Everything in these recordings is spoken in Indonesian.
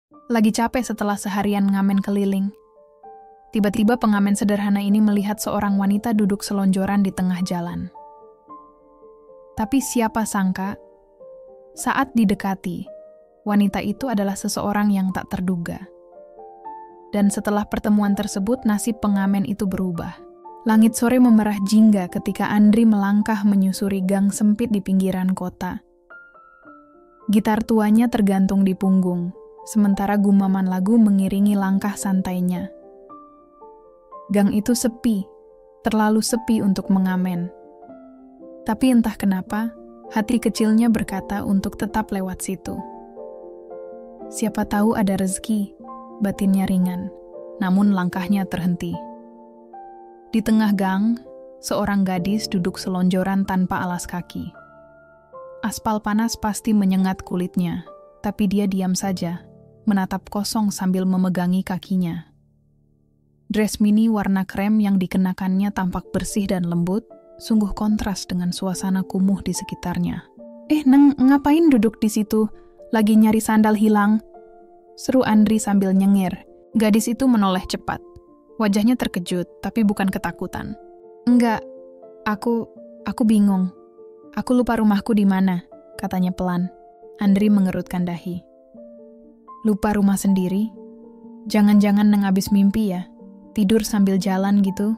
Lagi capek setelah seharian ngamen keliling. Tiba-tiba pengamen sederhana ini melihat seorang wanita duduk selonjoran di tengah jalan. Tapi siapa sangka, saat didekati, wanita itu adalah seseorang yang tak terduga. Dan setelah pertemuan tersebut, nasib pengamen itu berubah. Langit sore memerah jingga ketika Andri melangkah menyusuri gang sempit di pinggiran kota. Gitar tuanya tergantung di punggung, sementara gumaman lagu mengiringi langkah santainya. Gang itu sepi, terlalu sepi untuk mengamen. Tapi entah kenapa, hati kecilnya berkata untuk tetap lewat situ. Siapa tahu ada rezeki, batinnya ringan, namun langkahnya terhenti. Di tengah gang, seorang gadis duduk selonjoran tanpa alas kaki. Aspal panas pasti menyengat kulitnya, tapi dia diam saja, menatap kosong sambil memegangi kakinya. Dress mini warna krem yang dikenakannya tampak bersih dan lembut, sungguh kontras dengan suasana kumuh di sekitarnya. Neng, ngapain duduk di situ? Lagi nyari sandal hilang? Seru Andri sambil nyengir. Gadis itu menoleh cepat. Wajahnya terkejut, tapi bukan ketakutan. Enggak, aku bingung. Aku lupa rumahku di mana, katanya pelan. Andri mengerutkan dahi. Lupa rumah sendiri? Jangan-jangan Neng abis mimpi ya? Tidur sambil jalan gitu?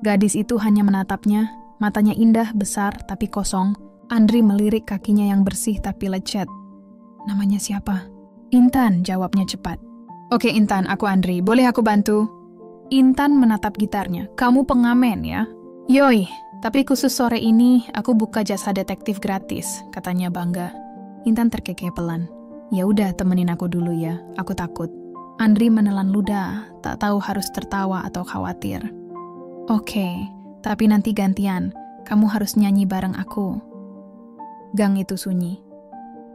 Gadis itu hanya menatapnya, matanya indah, besar, tapi kosong. Andri melirik kakinya yang bersih tapi lecet. Namanya siapa? Intan, jawabnya cepat. Oke Intan, aku Andri. Boleh aku bantu? Intan menatap gitarnya. Kamu pengamen ya? Yoi, tapi khusus sore ini aku buka jasa detektif gratis, katanya bangga. Intan terkekeh pelan. Ya udah, temenin aku dulu ya. Aku takut. Andri menelan ludah, tak tahu harus tertawa atau khawatir. Oke, tapi nanti gantian. Kamu harus nyanyi bareng aku. Gang itu sunyi.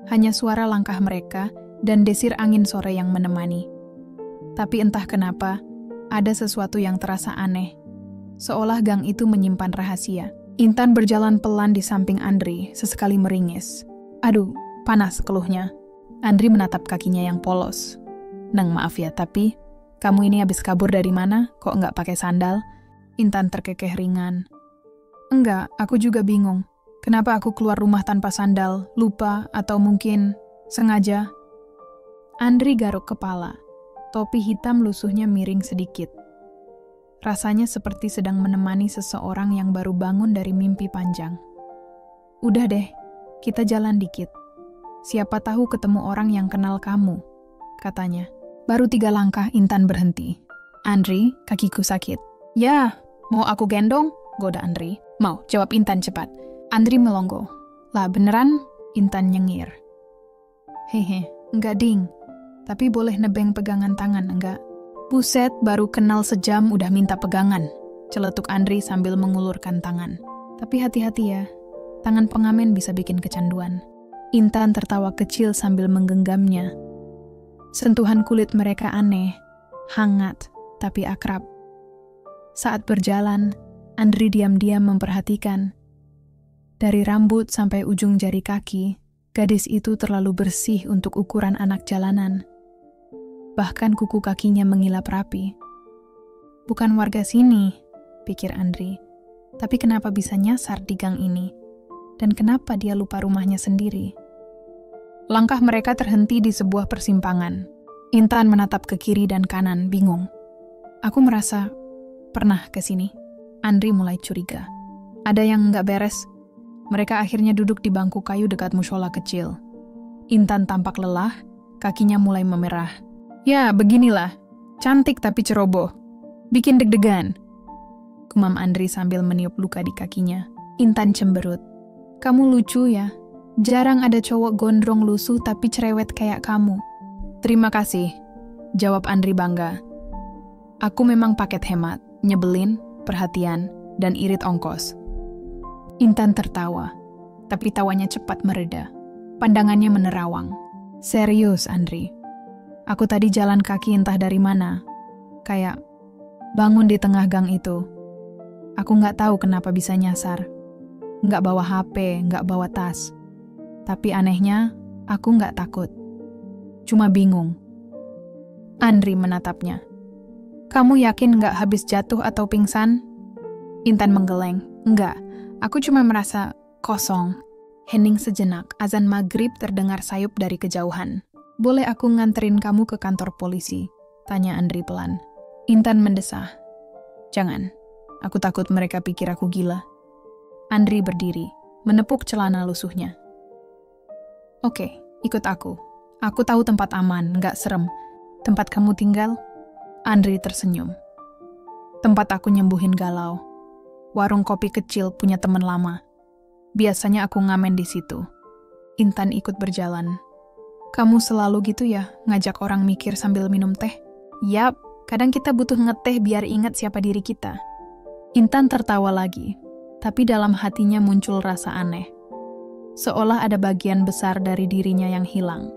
Hanya suara langkah mereka dan desir angin sore yang menemani. Tapi entah kenapa, ada sesuatu yang terasa aneh. Seolah gang itu menyimpan rahasia. Intan berjalan pelan di samping Andri, sesekali meringis. Aduh, panas keluhnya. Andri menatap kakinya yang polos. Neng, maaf ya, tapi kamu ini habis kabur dari mana? Kok nggak pakai sandal? Intan terkekeh ringan. Enggak, aku juga bingung. Kenapa aku keluar rumah tanpa sandal? Lupa atau mungkin sengaja? Andri garuk kepala. Topi hitam lusuhnya miring sedikit. Rasanya seperti sedang menemani seseorang yang baru bangun dari mimpi panjang. Udah deh, kita jalan dikit. Siapa tahu ketemu orang yang kenal kamu, katanya. Baru 3 langkah Intan berhenti. Andri, kakiku sakit. Ya, mau aku gendong? Goda Andri. Mau, jawab Intan cepat. Andri melonggo. Lah beneran? Intan nyengir. Hehe, enggak ding. Tapi boleh nebeng pegangan tangan, enggak? Buset, baru kenal sejam udah minta pegangan. Celetuk Andri sambil mengulurkan tangan. Tapi hati-hati ya, tangan pengamen bisa bikin kecanduan. Intan tertawa kecil sambil menggenggamnya. Sentuhan kulit mereka aneh, hangat, tapi akrab. Saat berjalan, Andri diam-diam memperhatikan. Dari rambut sampai ujung jari kaki, gadis itu terlalu bersih untuk ukuran anak jalanan. Bahkan kuku kakinya mengilap rapi. Bukan warga sini, pikir Andri. Tapi kenapa bisa nyasar di gang ini? Dan kenapa dia lupa rumahnya sendiri? Langkah mereka terhenti di sebuah persimpangan. Intan menatap ke kiri dan kanan, bingung. Aku merasa pernah ke sini. Andri mulai curiga. Ada yang nggak beres. Mereka akhirnya duduk di bangku kayu dekat mushola kecil. Intan tampak lelah, kakinya mulai memerah. Ya, beginilah. Cantik tapi ceroboh. Bikin deg-degan. Gumam Andri sambil meniup luka di kakinya. Intan cemberut. Kamu lucu ya. Jarang ada cowok gondrong lusuh tapi cerewet kayak kamu. Terima kasih, jawab Andri bangga. Aku memang paket hemat, nyebelin, perhatian, dan irit ongkos. Intan tertawa, tapi tawanya cepat mereda. Pandangannya menerawang. Serius, Andri. Aku tadi jalan kaki entah dari mana. Kayak bangun di tengah gang itu. Aku nggak tahu kenapa bisa nyasar. Nggak bawa HP, nggak bawa tas. Tapi anehnya, aku nggak takut. cuma bingung. Andri menatapnya. Kamu yakin nggak habis jatuh atau pingsan? Intan menggeleng. Enggak, aku cuma merasa kosong. Hening sejenak, azan maghrib terdengar sayup dari kejauhan. Boleh aku nganterin kamu ke kantor polisi? Tanya Andri pelan. Intan mendesah. Jangan, aku takut mereka pikir aku gila. Andri berdiri, menepuk celana lusuhnya. Oke, ikut aku. Aku tahu tempat aman, nggak serem. Tempat kamu tinggal? Andri tersenyum. Tempat aku nyembuhin galau. Warung kopi kecil punya teman lama. Biasanya aku ngamen di situ. Intan ikut berjalan. Kamu selalu gitu ya, ngajak orang mikir sambil minum teh? Yap, kadang kita butuh ngeteh biar ingat siapa diri kita. Intan tertawa lagi, tapi dalam hatinya muncul rasa aneh. Seolah ada bagian besar dari dirinya yang hilang.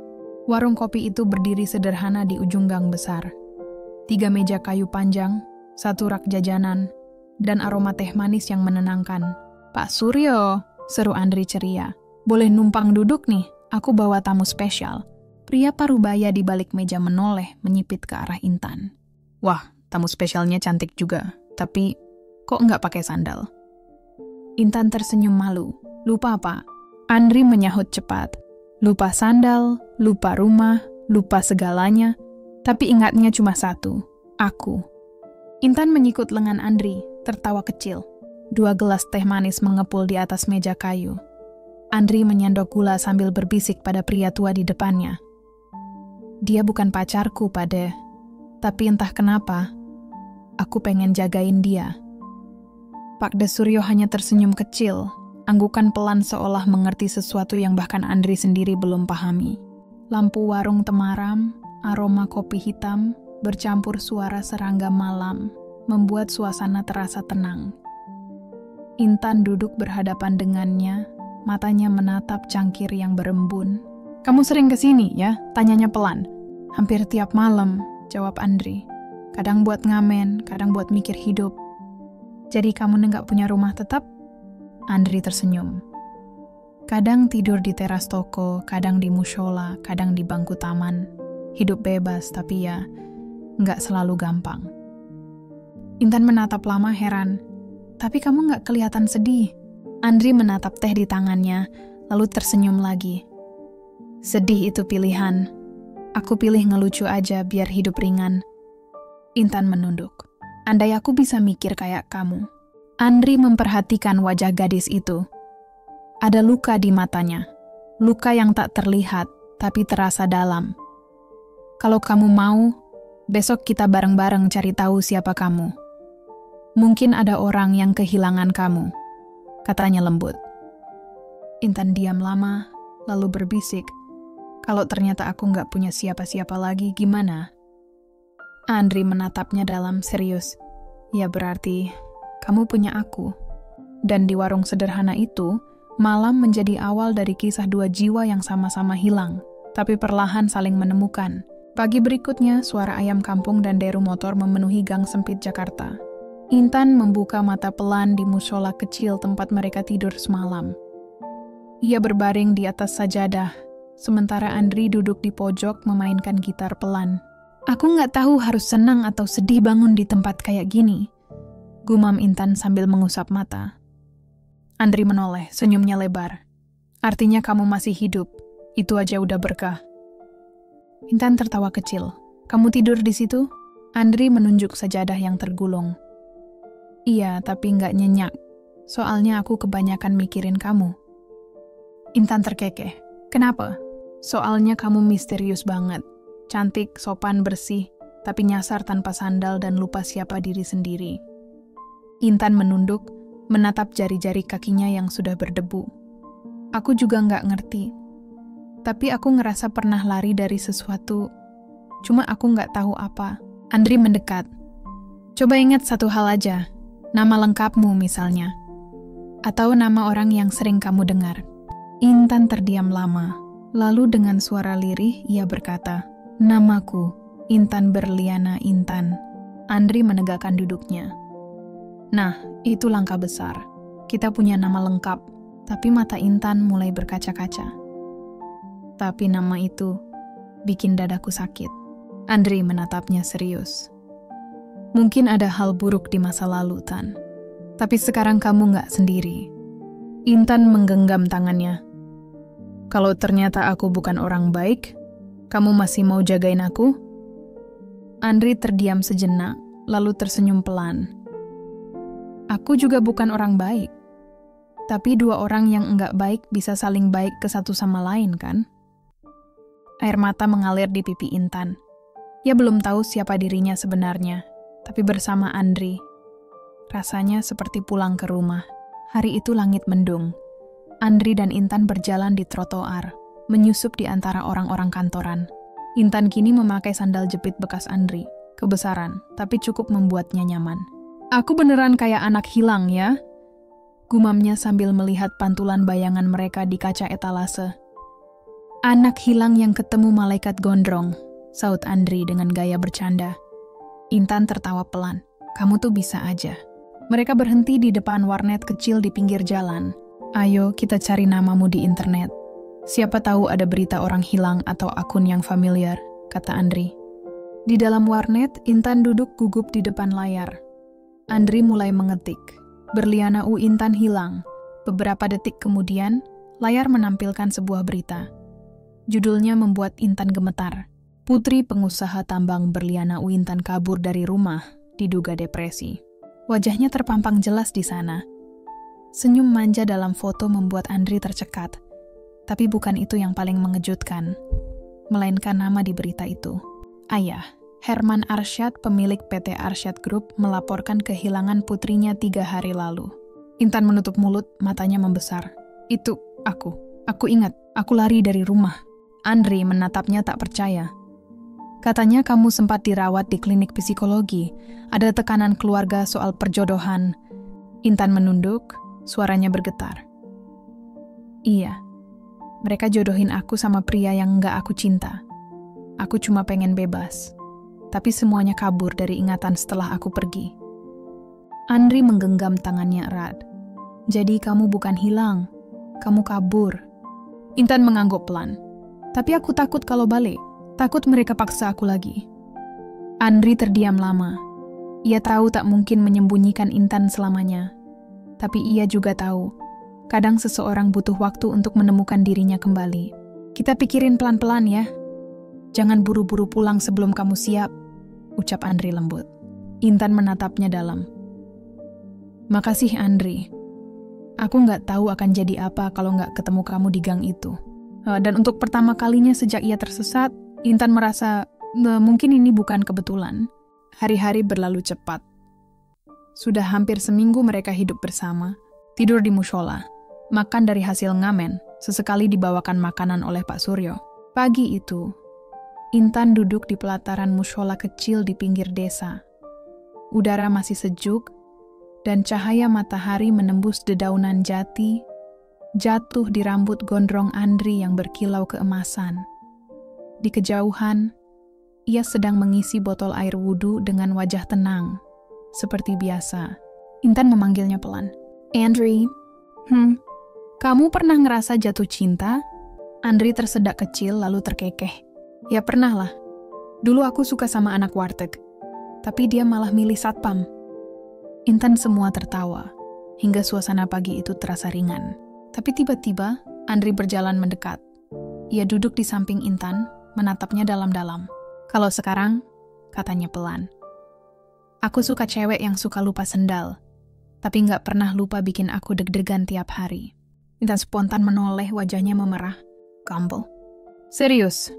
Warung kopi itu berdiri sederhana di ujung gang besar. 3 meja kayu panjang, 1 rak jajanan, dan aroma teh manis yang menenangkan. Pak Suryo, seru Andri ceria. Boleh numpang duduk nih, aku bawa tamu spesial. Pria parubaya di balik meja menoleh menyipit ke arah Intan. Wah, tamu spesialnya cantik juga, tapi kok nggak pakai sandal? Intan tersenyum malu. Lupa apa? Andri menyahut cepat. Lupa sandal, lupa rumah, lupa segalanya, tapi ingatnya cuma satu, aku. Intan menyikut lengan Andri, tertawa kecil. 2 gelas teh manis mengepul di atas meja kayu. Andri menyendok gula sambil berbisik pada pria tua di depannya. Dia bukan pacarku, Pade. Tapi entah kenapa, aku pengen jagain dia. Pak De Suryo hanya tersenyum kecil, anggukan pelan seolah mengerti sesuatu yang bahkan Andri sendiri belum pahami. Lampu warung temaram, aroma kopi hitam, bercampur suara serangga malam, membuat suasana terasa tenang. Intan duduk berhadapan dengannya, matanya menatap cangkir yang berembun. Kamu sering kesini ya? Tanyanya pelan. Hampir tiap malam, jawab Andri. Kadang buat ngamen, kadang buat mikir hidup. Jadi kamu nggak punya rumah tetap? Andri tersenyum. Kadang tidur di teras toko, kadang di mushola, kadang di bangku taman. Hidup bebas, tapi ya nggak selalu gampang. Intan menatap lama heran. Tapi kamu nggak kelihatan sedih. Andri menatap teh di tangannya, lalu tersenyum lagi. Sedih itu pilihan. Aku pilih ngelucu aja biar hidup ringan. Intan menunduk. Andai aku bisa mikir kayak kamu. Andri memperhatikan wajah gadis itu. Ada luka di matanya. Luka yang tak terlihat, tapi terasa dalam. Kalau kamu mau, besok kita bareng-bareng cari tahu siapa kamu. Mungkin ada orang yang kehilangan kamu, katanya lembut. Intan diam lama, lalu berbisik. Kalau ternyata aku nggak punya siapa-siapa lagi, gimana? Andri menatapnya dalam serius. Ya berarti kamu punya aku. Dan di warung sederhana itu, malam menjadi awal dari kisah 2 jiwa yang sama-sama hilang, tapi perlahan saling menemukan. Pagi berikutnya, suara ayam kampung dan deru motor memenuhi gang sempit Jakarta. Intan membuka mata pelan di mushola kecil tempat mereka tidur semalam. Ia berbaring di atas sajadah, sementara Andri duduk di pojok memainkan gitar pelan. Aku nggak tahu harus senang atau sedih bangun di tempat kayak gini, gumam Intan sambil mengusap mata. Andri menoleh, senyumnya lebar. Artinya kamu masih hidup, itu aja udah berkah. Intan tertawa kecil. Kamu tidur di situ? Andri menunjuk sajadah yang tergulung. Iya, tapi nggak nyenyak. Soalnya aku kebanyakan mikirin kamu. Intan terkekeh. Kenapa? Soalnya kamu misterius banget. Cantik, sopan, bersih, tapi nyasar tanpa sandal dan lupa siapa diri sendiri. Intan menunduk, menatap jari-jari kakinya yang sudah berdebu. Aku juga nggak ngerti. Tapi aku ngerasa pernah lari dari sesuatu. Cuma aku nggak tahu apa. Andri mendekat. Coba ingat satu hal aja. Nama lengkapmu misalnya. Atau nama orang yang sering kamu dengar. Intan terdiam lama. Lalu dengan suara lirih ia berkata, Namaku, Intan Berliana Intan. Andri menegakkan duduknya. Nah, itu langkah besar. Kita punya nama lengkap, tapi mata Intan mulai berkaca-kaca. Tapi nama itu, bikin dadaku sakit. Andri menatapnya serius. Mungkin ada hal buruk di masa lalu, Tan. Tapi sekarang kamu nggak sendiri. Intan menggenggam tangannya. Kalau ternyata aku bukan orang baik, kamu masih mau jagain aku? Andri terdiam sejenak, lalu tersenyum pelan. Aku juga bukan orang baik. Tapi dua orang yang enggak baik bisa saling baik ke satu sama lain, kan? Air mata mengalir di pipi Intan. Ia belum tahu siapa dirinya sebenarnya, tapi bersama Andri. Rasanya seperti pulang ke rumah. Hari itu langit mendung. Andri dan Intan berjalan di trotoar, menyusup di antara orang-orang kantoran. Intan kini memakai sandal jepit bekas Andri, kebesaran, tapi cukup membuatnya nyaman. Aku beneran kayak anak hilang ya? Gumamnya sambil melihat pantulan bayangan mereka di kaca etalase. Anak hilang yang ketemu malaikat gondrong, saut Andri dengan gaya bercanda. Intan tertawa pelan. Kamu tuh bisa aja. Mereka berhenti di depan warnet kecil di pinggir jalan. Ayo kita cari namamu di internet. Siapa tahu ada berita orang hilang atau akun yang familiar, kata Andri. Di dalam warnet, Intan duduk gugup di depan layar. Andri mulai mengetik. Berliana U Intan hilang. Beberapa detik kemudian, layar menampilkan sebuah berita. Judulnya membuat Intan gemetar. Putri pengusaha tambang berliana U Intan kabur dari rumah, diduga depresi. Wajahnya terpampang jelas di sana. Senyum manja dalam foto membuat Andri tercekat. Tapi bukan itu yang paling mengejutkan. Melainkan nama di berita itu. Ayah, Herman Arsyad, pemilik PT Arsyad Group, melaporkan kehilangan putrinya 3 hari lalu. Intan menutup mulut, matanya membesar. Itu, aku ingat, aku lari dari rumah. Andri menatapnya tak percaya. Katanya kamu sempat dirawat di klinik psikologi, ada tekanan keluarga soal perjodohan. Intan menunduk, suaranya bergetar. Iya, mereka jodohin aku sama pria yang nggak aku cinta. Aku cuma pengen bebas. Tapi semuanya kabur dari ingatan setelah aku pergi. Andri menggenggam tangannya erat. Jadi kamu bukan hilang, kamu kabur. Intan mengangguk pelan. Tapi aku takut kalau balik, takut mereka paksa aku lagi. Andri terdiam lama. Ia tahu tak mungkin menyembunyikan Intan selamanya. Tapi ia juga tahu, kadang seseorang butuh waktu untuk menemukan dirinya kembali. Kita pikirin pelan-pelan ya. Jangan buru-buru pulang sebelum kamu siap, ucap Andri lembut. Intan menatapnya dalam. Makasih Andri. Aku nggak tahu akan jadi apa kalau nggak ketemu kamu di gang itu. Dan untuk pertama kalinya sejak ia tersesat, Intan merasa mungkin ini bukan kebetulan. Hari-hari berlalu cepat. Sudah hampir seminggu mereka hidup bersama, tidur di mushola, makan dari hasil ngamen, sesekali dibawakan makanan oleh Pak Suryo. Pagi itu, Intan duduk di pelataran mushola kecil di pinggir desa. Udara masih sejuk, dan cahaya matahari menembus dedaunan jati, jatuh di rambut gondrong Andri yang berkilau keemasan. Di kejauhan, ia sedang mengisi botol air wudhu dengan wajah tenang, seperti biasa. Intan memanggilnya pelan. Andri, kamu pernah ngerasa jatuh cinta? Andri tersedak kecil lalu terkekeh. Ya pernah lah. Dulu aku suka sama anak warteg, tapi dia malah milih satpam. Intan semua tertawa, hingga suasana pagi itu terasa ringan. Tapi tiba-tiba, Andri berjalan mendekat. Ia duduk di samping Intan, menatapnya dalam-dalam. Kalau sekarang, katanya pelan. Aku suka cewek yang suka lupa sendal, tapi nggak pernah lupa bikin aku deg-degan tiap hari. Intan spontan menoleh, wajahnya memerah. Gampel. Serius?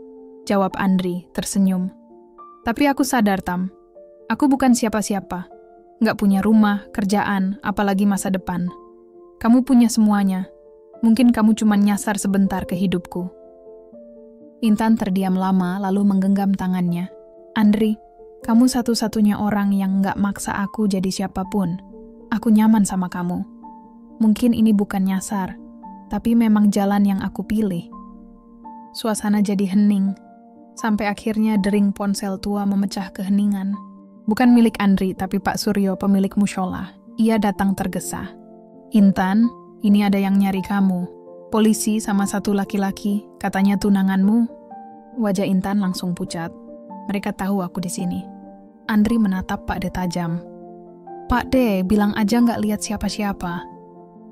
Jawab Andri, tersenyum. Tapi aku sadar, Tam. Aku bukan siapa-siapa. Nggak punya rumah, kerjaan, apalagi masa depan. Kamu punya semuanya. Mungkin kamu cuma nyasar sebentar ke hidupku. Intan terdiam lama, lalu menggenggam tangannya. Andri, kamu satu-satunya orang yang nggak maksa aku jadi siapapun. Aku nyaman sama kamu. Mungkin ini bukan nyasar, tapi memang jalan yang aku pilih. Suasana jadi hening. Sampai akhirnya dering ponsel tua memecah keheningan. Bukan milik Andri, tapi Pak Suryo, pemilik mushola. Ia datang tergesa. Intan, ini ada yang nyari kamu. Polisi sama satu laki-laki, katanya tunanganmu. Wajah Intan langsung pucat. Mereka tahu aku di sini. Andri menatap Pak D tajam. Pak D, bilang aja nggak lihat siapa-siapa.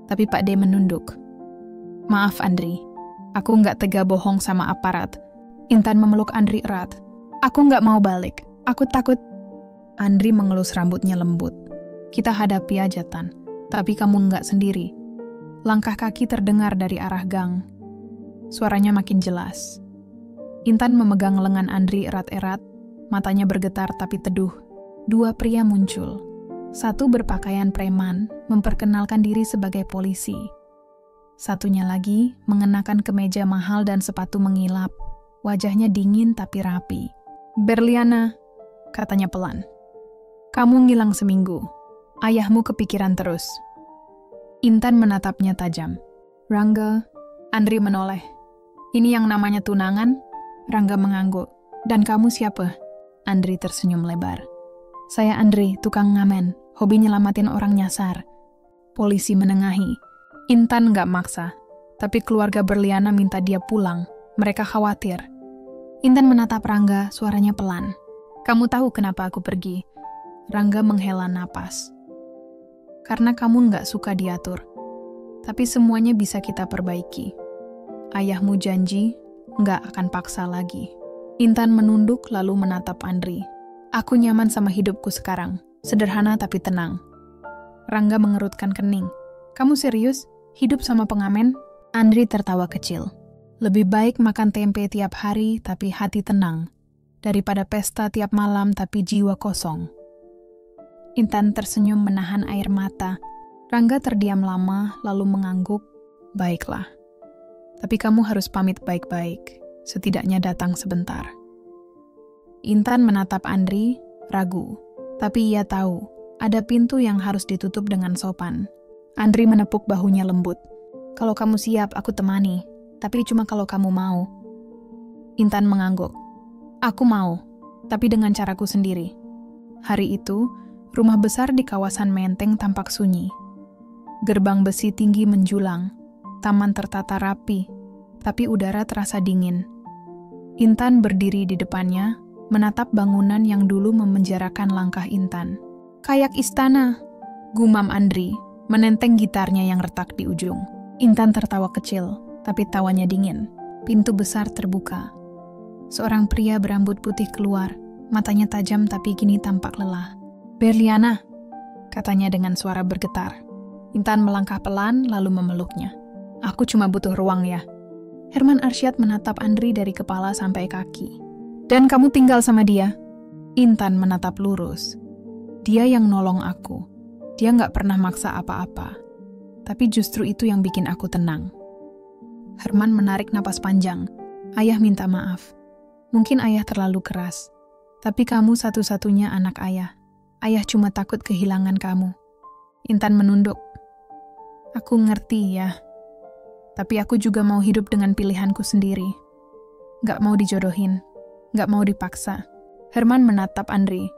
Tapi Pak D menunduk. Maaf Andri, aku nggak tega bohong sama aparat. Intan memeluk Andri erat. Aku nggak mau balik, aku takut. Andri mengelus rambutnya lembut. Kita hadapi aja Tan, tapi kamu nggak sendiri. Langkah kaki terdengar dari arah gang. Suaranya makin jelas. Intan memegang lengan Andri erat-erat, matanya bergetar tapi teduh. Dua pria muncul. Satu berpakaian preman, memperkenalkan diri sebagai polisi. Satunya lagi mengenakan kemeja mahal dan sepatu mengilap. Wajahnya dingin tapi rapi. Berliana, katanya pelan. Kamu ngilang seminggu. Ayahmu kepikiran terus. Intan menatapnya tajam. Rangga, Andri menoleh. Ini yang namanya tunangan? Rangga mengangguk. Dan kamu siapa? Andri tersenyum lebar. Saya Andri, tukang ngamen. Hobi nyelamatin orang nyasar. Polisi menengahi. Intan nggak maksa. Tapi keluarga Berliana minta dia pulang. Mereka khawatir. Intan menatap Rangga, suaranya pelan. Kamu tahu kenapa aku pergi? Rangga menghela napas. Karena kamu nggak suka diatur. Tapi semuanya bisa kita perbaiki. Ayahmu janji nggak akan paksa lagi. Intan menunduk lalu menatap Andri. Aku nyaman sama hidupku sekarang. Sederhana tapi tenang. Rangga mengerutkan kening. Kamu serius? Hidup sama pengamen? Andri tertawa kecil. Lebih baik makan tempe tiap hari tapi hati tenang. Daripada pesta tiap malam tapi jiwa kosong. Intan tersenyum menahan air mata. Rangga terdiam lama lalu mengangguk. Baiklah. Tapi kamu harus pamit baik-baik. Setidaknya datang sebentar. Intan menatap Andri, ragu. Tapi ia tahu, ada pintu yang harus ditutup dengan sopan. Andri menepuk bahunya lembut. Kalau kamu siap, aku temani. Tapi cuma kalau kamu mau. Intan mengangguk. Aku mau, tapi dengan caraku sendiri. Hari itu, rumah besar di kawasan Menteng tampak sunyi. Gerbang besi tinggi menjulang. Taman tertata rapi, tapi udara terasa dingin. Intan berdiri di depannya, menatap bangunan yang dulu memenjarakan langkah Intan. Kayak istana, gumam Andri, menenteng gitarnya yang retak di ujung. Intan tertawa kecil, tapi tawanya dingin. Pintu besar terbuka. Seorang pria berambut putih keluar, matanya tajam tapi kini tampak lelah. Berliana, katanya dengan suara bergetar. Intan melangkah pelan lalu memeluknya. Aku cuma butuh ruang ya. Herman Arsyad menatap Andri dari kepala sampai kaki. Dan kamu tinggal sama dia? Intan menatap lurus. Dia yang nolong aku. Dia nggak pernah maksa apa-apa. Tapi justru itu yang bikin aku tenang. Herman menarik napas panjang. Ayah minta maaf. Mungkin ayah terlalu keras. Tapi kamu satu-satunya anak ayah. Ayah cuma takut kehilangan kamu. Intan menunduk. Aku ngerti ya. Tapi aku juga mau hidup dengan pilihanku sendiri. Nggak mau dijodohin. Nggak mau dipaksa. Herman menatap Andri.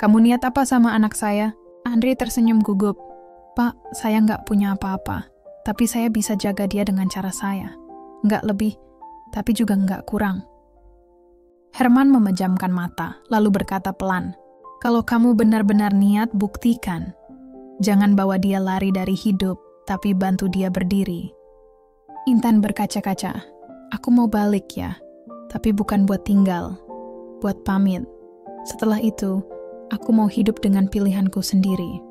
Kamu niat apa sama anak saya? Andri tersenyum gugup. Pak, saya nggak punya apa-apa. Tapi saya bisa jaga dia dengan cara saya. Nggak lebih, tapi juga nggak kurang. Herman memejamkan mata, lalu berkata pelan. Kalau kamu benar-benar niat, buktikan. Jangan bawa dia lari dari hidup, tapi bantu dia berdiri. Intan berkaca-kaca. Aku mau balik ya. Tapi bukan buat tinggal, buat pamit. Setelah itu, aku mau hidup dengan pilihanku sendiri.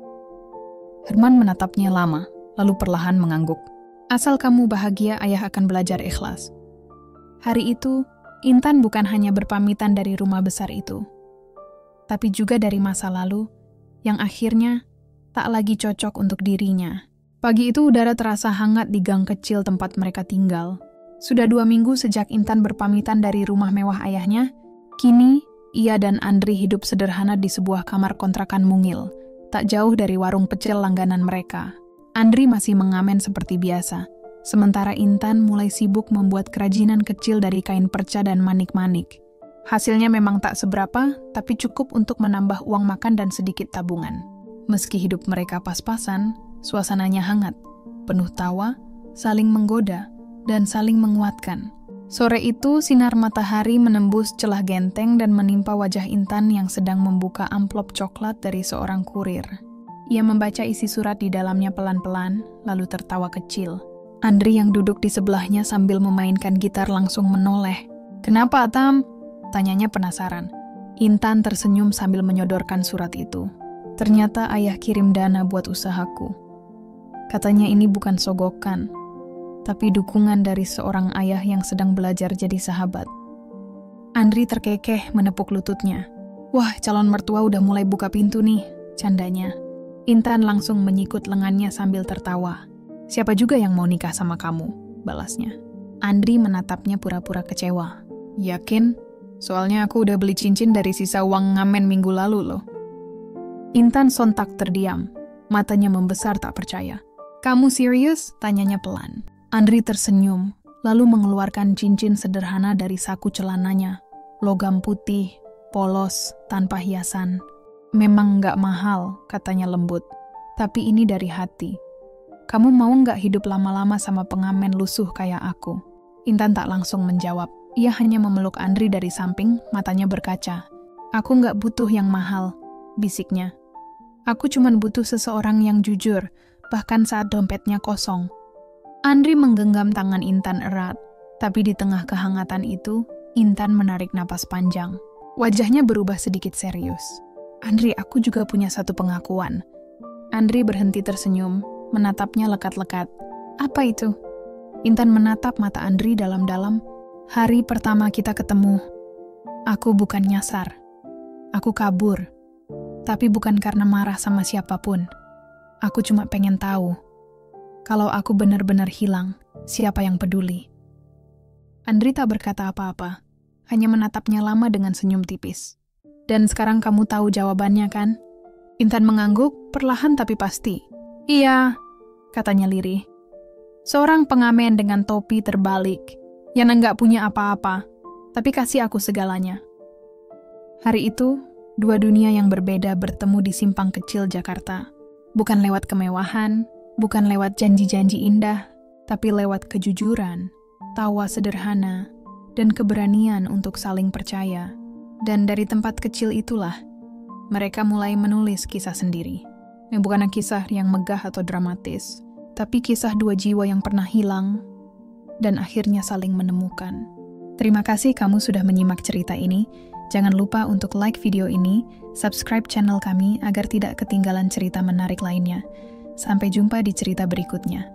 Herman menatapnya lama, lalu perlahan mengangguk. Asal kamu bahagia, ayah akan belajar ikhlas. Hari itu, Intan bukan hanya berpamitan dari rumah besar itu, tapi juga dari masa lalu yang akhirnya tak lagi cocok untuk dirinya. Pagi itu udara terasa hangat di gang kecil tempat mereka tinggal. Sudah 2 minggu sejak Intan berpamitan dari rumah mewah ayahnya, kini ia dan Andri hidup sederhana di sebuah kamar kontrakan mungil, tak jauh dari warung pecel langganan mereka. Andri masih mengamen seperti biasa, sementara Intan mulai sibuk membuat kerajinan kecil dari kain perca dan manik-manik. Hasilnya memang tak seberapa, tapi cukup untuk menambah uang makan dan sedikit tabungan. Meski hidup mereka pas-pasan, suasananya hangat, penuh tawa, saling menggoda, dan saling menguatkan. Sore itu, sinar matahari menembus celah genteng dan menimpa wajah Intan yang sedang membuka amplop coklat dari seorang kurir. Ia membaca isi surat di dalamnya pelan-pelan, lalu tertawa kecil. Andri yang duduk di sebelahnya sambil memainkan gitar langsung menoleh. "Kenapa, Atam?" tanyanya penasaran. Intan tersenyum sambil menyodorkan surat itu. "Ternyata ayah kirim dana buat usahaku. Katanya ini bukan sogokan, tapi dukungan dari seorang ayah yang sedang belajar jadi sahabat." Andri terkekeh menepuk lututnya. "Wah, calon mertua udah mulai buka pintu nih," candanya. Intan langsung menyikut lengannya sambil tertawa. "Siapa juga yang mau nikah sama kamu?" balasnya. Andri menatapnya pura-pura kecewa. "Yakin? Soalnya aku udah beli cincin dari sisa uang ngamen minggu lalu loh." Intan sontak terdiam. Matanya membesar tak percaya. "Kamu serius?" tanyanya pelan. Andri tersenyum, lalu mengeluarkan cincin sederhana dari saku celananya. Logam putih, polos, tanpa hiasan. "Memang nggak mahal," katanya lembut. "Tapi ini dari hati. Kamu mau nggak hidup lama-lama sama pengamen lusuh kayak aku?" Intan tak langsung menjawab. Ia hanya memeluk Andri dari samping, matanya berkaca. "Aku nggak butuh yang mahal," bisiknya. "Aku cuma butuh seseorang yang jujur, bahkan saat dompetnya kosong." Andri menggenggam tangan Intan erat, tapi di tengah kehangatan itu, Intan menarik napas panjang. Wajahnya berubah sedikit serius. "Andri, aku juga punya satu pengakuan." Andri berhenti tersenyum, menatapnya lekat-lekat. "Apa itu?" Intan menatap mata Andri dalam-dalam. "Hari pertama kita ketemu, aku bukan nyasar. Aku kabur. Tapi bukan karena marah sama siapapun. Aku cuma pengen tahu, kalau aku benar-benar hilang, siapa yang peduli?" Andri tak berkata apa-apa, hanya menatapnya lama dengan senyum tipis. "Dan sekarang kamu tahu jawabannya, kan?" Intan mengangguk, perlahan tapi pasti. "Iya," katanya lirih. "Seorang pengamen dengan topi terbalik, yang enggak punya apa-apa, tapi kasih aku segalanya." Hari itu, dua dunia yang berbeda bertemu di simpang kecil Jakarta. Bukan lewat kemewahan, bukan lewat janji-janji indah, tapi lewat kejujuran, tawa sederhana, dan keberanian untuk saling percaya. Dan dari tempat kecil itulah, mereka mulai menulis kisah sendiri. Yang bukan kisah yang megah atau dramatis, tapi kisah dua jiwa yang pernah hilang, dan akhirnya saling menemukan. Terima kasih kamu sudah menyimak cerita ini. Jangan lupa untuk like video ini, subscribe channel kami agar tidak ketinggalan cerita menarik lainnya. Sampai jumpa di cerita berikutnya.